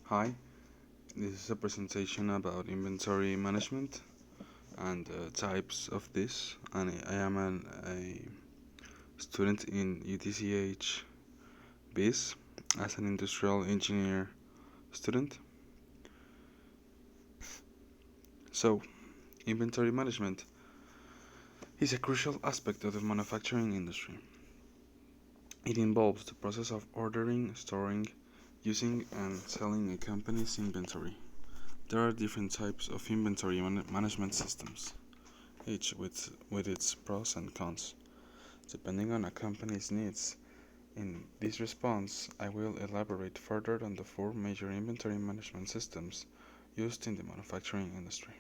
Hi, this is a presentation about inventory management and types of this. And I am a student in UTCH BIS as an industrial engineer student. So, inventory management is a crucial aspect of the manufacturing industry. It involves the process of ordering, storing, using, and selling a company's inventory. There are different types of inventory management systems, each with its pros and cons, depending on a company's needs. In this response, I will elaborate further on the four major inventory management systems used in the manufacturing industry,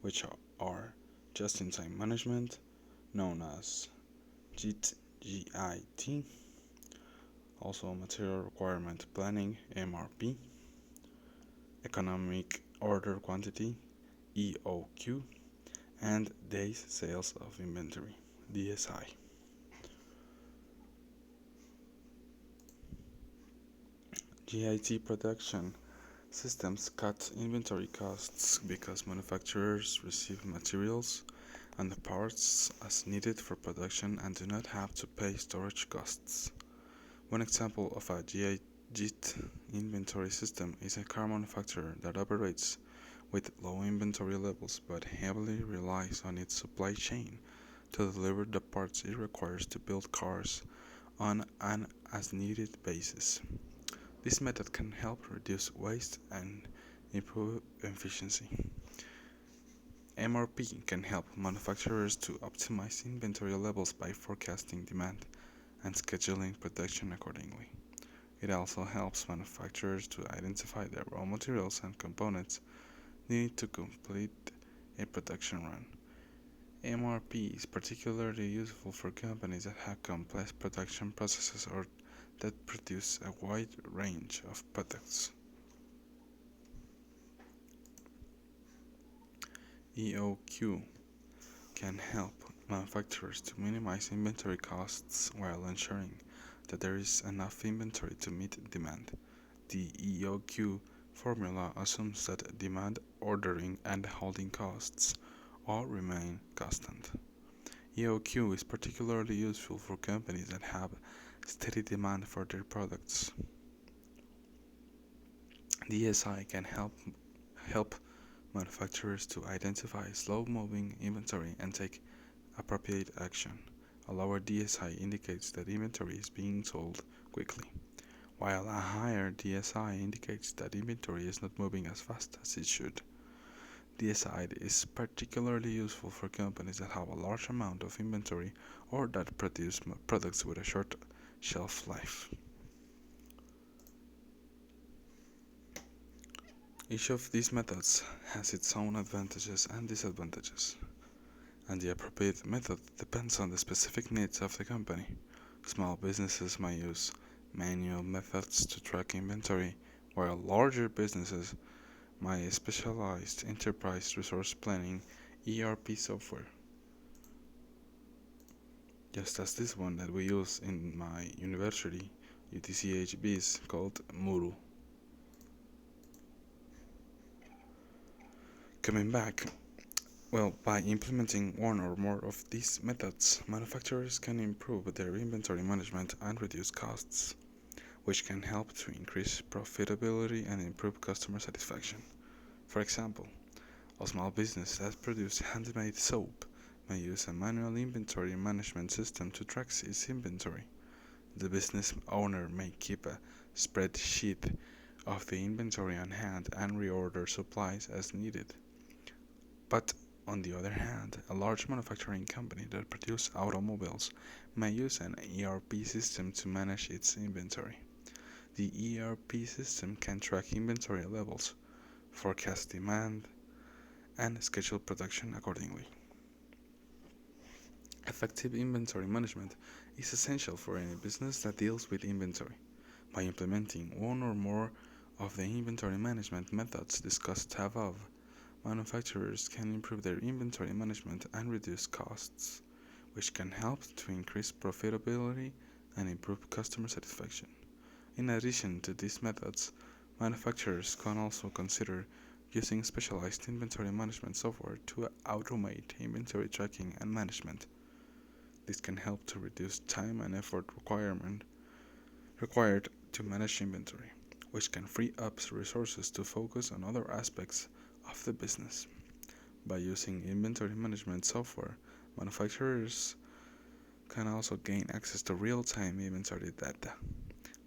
which are just-in-time management, known as GIT, also material requirement planning (MRP), economic order quantity (EOQ), and days sales of inventory (DSI). GIT production systems cut inventory costs because manufacturers receive materials and the parts as needed for production and do not have to pay storage costs. One example of a GIT inventory system is a car manufacturer that operates with low inventory levels but heavily relies on its supply chain to deliver the parts it requires to build cars on an as-needed basis. This method can help reduce waste and improve efficiency. MRP can help manufacturers to optimize inventory levels by forecasting demand and scheduling production accordingly. It also helps manufacturers to identify the raw materials and components needed to complete a production run. MRP is particularly useful for companies that have complex production processes or that produce a wide range of products. EOQ can help manufacturers to minimize inventory costs while ensuring that there is enough inventory to meet demand. The EOQ formula assumes that demand, ordering, and holding costs all remain constant. EOQ is particularly useful for companies that have steady demand for their products. DSI can help manufacturers to identify slow-moving inventory and take appropriate action. A lower DSI indicates that inventory is being sold quickly, while a higher DSI indicates that inventory is not moving as fast as it should. DSI is particularly useful for companies that have a large amount of inventory or that produce products with a short shelf life. Each of these methods has its own advantages and disadvantages, and the appropriate method depends on the specific needs of the company. Small businesses may use manual methods to track inventory, while larger businesses may specialize enterprise resource planning ERP software, just as this one that we use in my university, UTCHBs, called Muru. Coming back, by implementing one or more of these methods, manufacturers can improve their inventory management and reduce costs, which can help to increase profitability and improve customer satisfaction. For example, a small business that produces handmade soap may use a manual inventory management system to track its inventory. The business owner may keep a spreadsheet of the inventory on hand and reorder supplies as needed. But on the other hand, a large manufacturing company that produces automobiles may use an ERP system to manage its inventory. The ERP system can track inventory levels, forecast demand, and schedule production accordingly. Effective inventory management is essential for any business that deals with inventory. By implementing one or more of the inventory management methods discussed above, manufacturers can improve their inventory management and reduce costs, which can help to increase profitability and improve customer satisfaction. In addition to these methods, Manufacturers can also consider using specialized inventory management software to automate inventory tracking and management. This can help to reduce time and effort required to manage inventory, which can free up resources to focus on other aspects of the business. By using inventory management software, manufacturers can also gain access to real-time inventory data,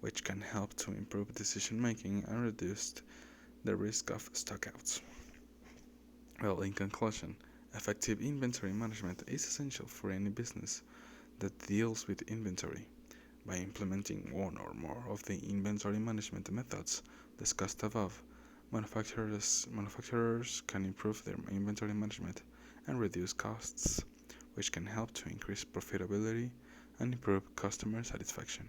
which can help to improve decision making and reduce the risk of stockouts. Well, in conclusion, effective inventory management is essential for any business that deals with inventory. By implementing one or more of the inventory management methods discussed above, manufacturers can improve their inventory management and reduce costs, which can help to increase profitability and improve customer satisfaction.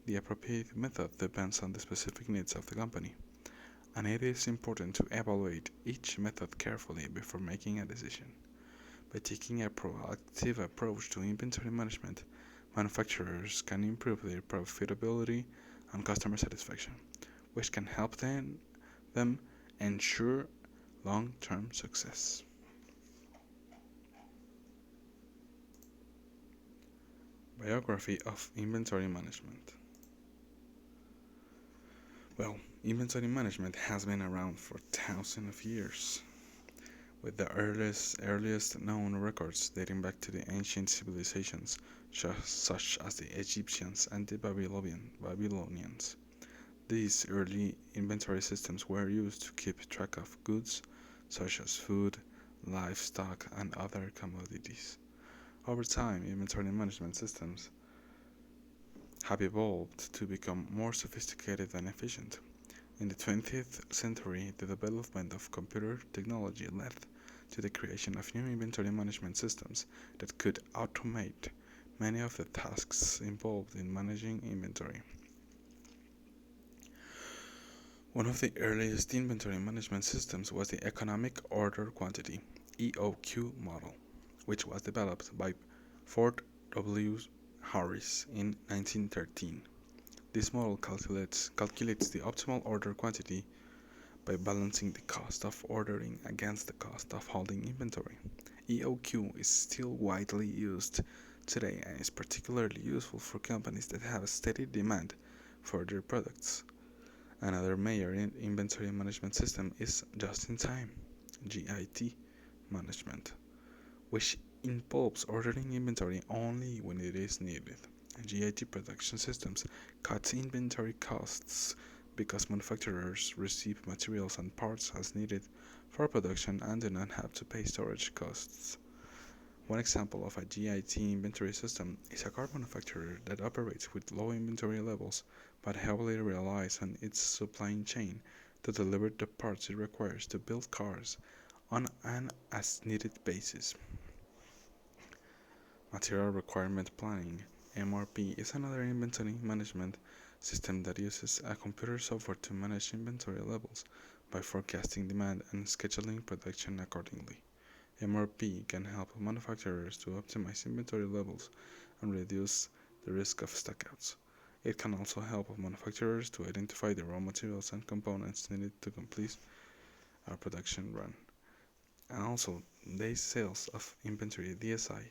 The appropriate method depends on the specific needs of the company, and it is important to evaluate each method carefully before making a decision. By taking a proactive approach to inventory management, manufacturers can improve their profitability and customer satisfaction, which can help them ensure long-term success. Biography of inventory management. Well, inventory management has been around for thousands of years, with the earliest known records dating back to the ancient civilizations such as the Egyptians and the Babylonians. These early inventory systems were used to keep track of goods such as food, livestock, and other commodities. Over time, inventory management systems have evolved to become more sophisticated and efficient. In the 20th century, the development of computer technology led to the creation of new inventory management systems that could automate many of the tasks involved in managing inventory. One of the earliest inventory management systems was the Economic Order Quantity (EOQ) model, which was developed by Fort W. Harris in 1913. This model calculates the optimal order quantity by balancing the cost of ordering against the cost of holding inventory. EOQ is still widely used today and is particularly useful for companies that have a steady demand for their products. Another major inventory management system is just-in-time (JIT) management, which involves ordering inventory only when it is needed. JIT production systems cut inventory costs because manufacturers receive materials and parts as needed for production and do not have to pay storage costs. One example of a JIT inventory system is a car manufacturer that operates with low inventory levels but heavily relies on its supply chain to deliver the parts it requires to build cars on an as-needed basis. Material Requirement Planning (MRP) is another inventory management system that uses a computer software to manage inventory levels by forecasting demand and scheduling production accordingly. MRP can help manufacturers to optimize inventory levels and reduce the risk of stockouts. It can also help manufacturers to identify the raw materials and components needed to complete a production run. And also, days sales of inventory (DSI)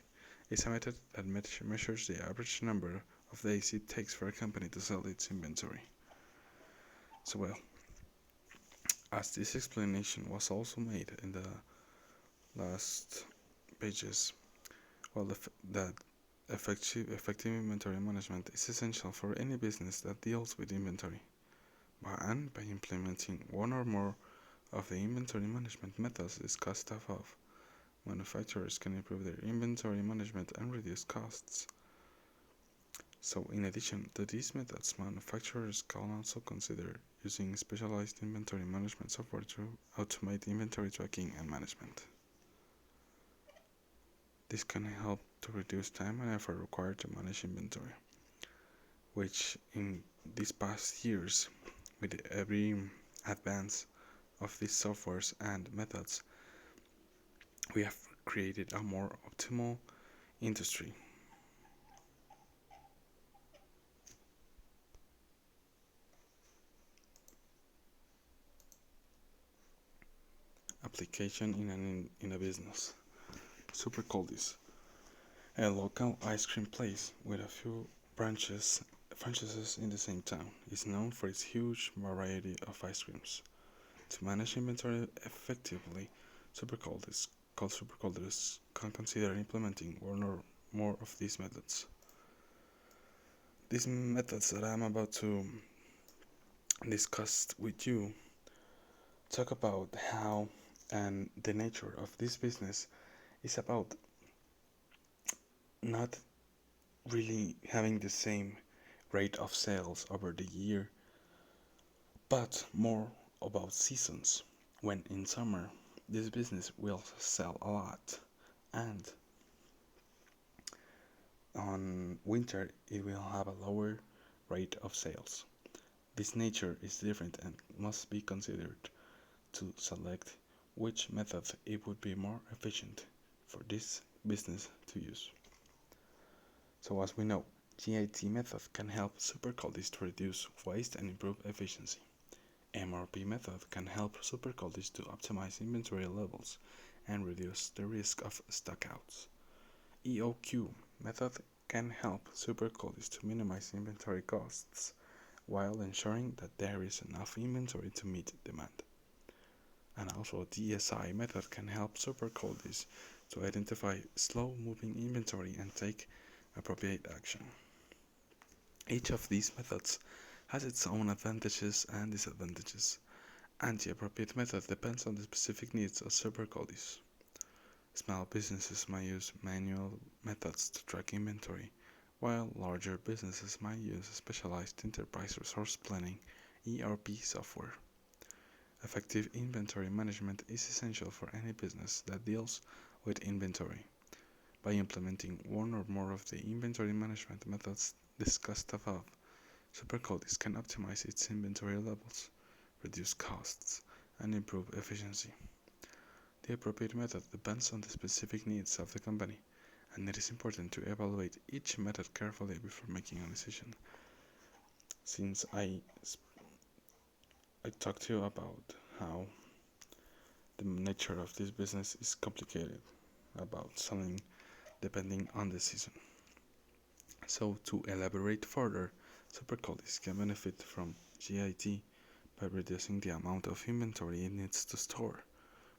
is a method that measures the average number of days it takes for a company to sell its inventory. So, well, as this explanation was also made in the last pages, well, that effective inventory management is essential for any business that deals with inventory. And by implementing one or more of the inventory management methods discussed above, manufacturers can improve their inventory management and reduce costs. So, in addition to these methods, manufacturers can also consider using specialized inventory management software to automate inventory tracking and management. This can help to reduce time and effort required to manage inventory, which in these past years, with every advance of these softwares and methods, we have created a more optimal industry. application in a business. Super Coldies, a local ice cream place with a few franchises in the same town, is known for its huge variety of ice creams. To manage inventory effectively, supercolders can consider implementing one or more of these methods. These methods that I'm about to discuss with you talk about how and the nature of this business is about not really having the same rate of sales over the year, but more about seasons. When in summer, this business will sell a lot, and on winter, it will have a lower rate of sales. This nature is different and must be considered to select which method it would be more efficient for this business to use. So as we know, GIT method can help supercoldies to reduce waste and improve efficiency. MRP method can help supercoldies to optimize inventory levels and reduce the risk of stockouts. EOQ method can help supercoldies to minimize inventory costs while ensuring that there is enough inventory to meet demand. And also DSI method can help supercoldies to identify slow moving inventory and take appropriate action. Each of these methods has its own advantages and disadvantages, and the appropriate method depends on the specific needs of supercoldies. Small businesses might use manual methods to track inventory, while larger businesses might use specialized enterprise resource planning (ERP) software. Effective inventory management is essential for any business that deals with inventory. By implementing one or more of the inventory management methods discussed above, supercoldies can optimize its inventory levels, reduce costs, and improve efficiency. The appropriate method depends on the specific needs of the company, and it is important to evaluate each method carefully before making a decision. Since I talked to you about how the nature of this business is complicated about selling depending on the season. So to elaborate further, supercoldies can benefit from GIT by reducing the amount of inventory it needs to store,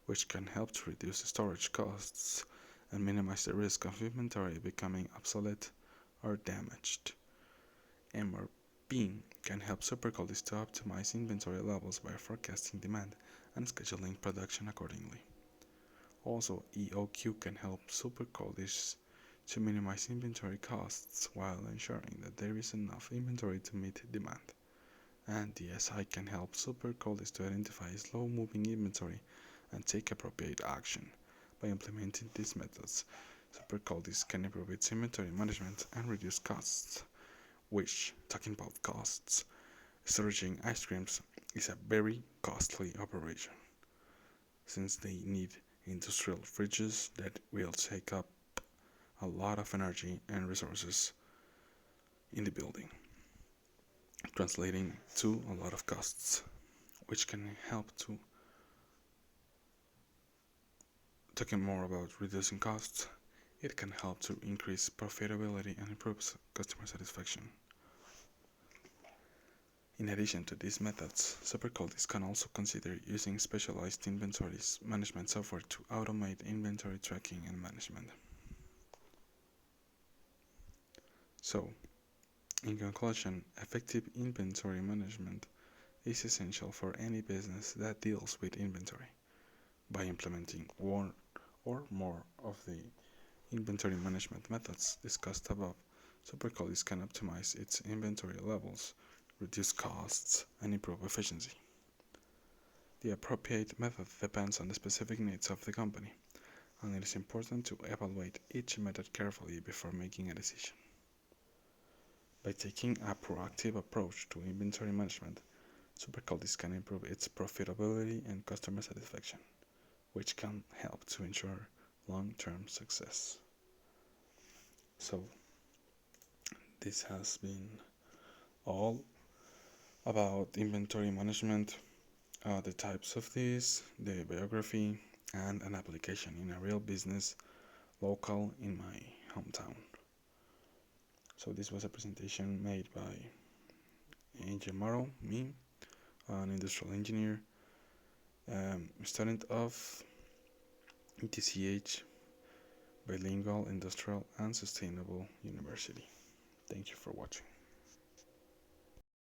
which can help to reduce storage costs and minimize the risk of inventory becoming obsolete or damaged. MRP can help supercoldies to optimize inventory levels by forecasting demand and scheduling production accordingly. Also, EOQ can help supercoldies to minimize inventory costs while ensuring that there is enough inventory to meet demand. And DSI can help supercoldies to identify slow-moving inventory and take appropriate action. By implementing these methods, supercoldies can improve its inventory management and reduce costs, which, talking about costs, storaging ice creams is a very costly operation, since they need industrial fridges that will take up a lot of energy and resources in the building, translating to a lot of costs, which can help to talking more about reducing costs. It can help to increase profitability and improve customer satisfaction. In addition to these methods, supercoldies can also consider using specialized inventory management software to automate inventory tracking and management. So, in conclusion, effective inventory management is essential for any business that deals with inventory. By implementing one or more of the inventory management methods discussed above, supercoldies can optimize its inventory levels, reduce costs, and improve efficiency. The appropriate method depends on the specific needs of the company, and it is important to evaluate each method carefully before making a decision. By taking a proactive approach to inventory management, supercoldies can improve its profitability and customer satisfaction, which can help to ensure long-term success. So, this has been all about inventory management the types of this, the biography, and an application in a real business local in my hometown. So this was a presentation made by Angel Morrow, me, an industrial engineer, student of ETCH, Bilingual Industrial and Sustainable University. Thank you for watching.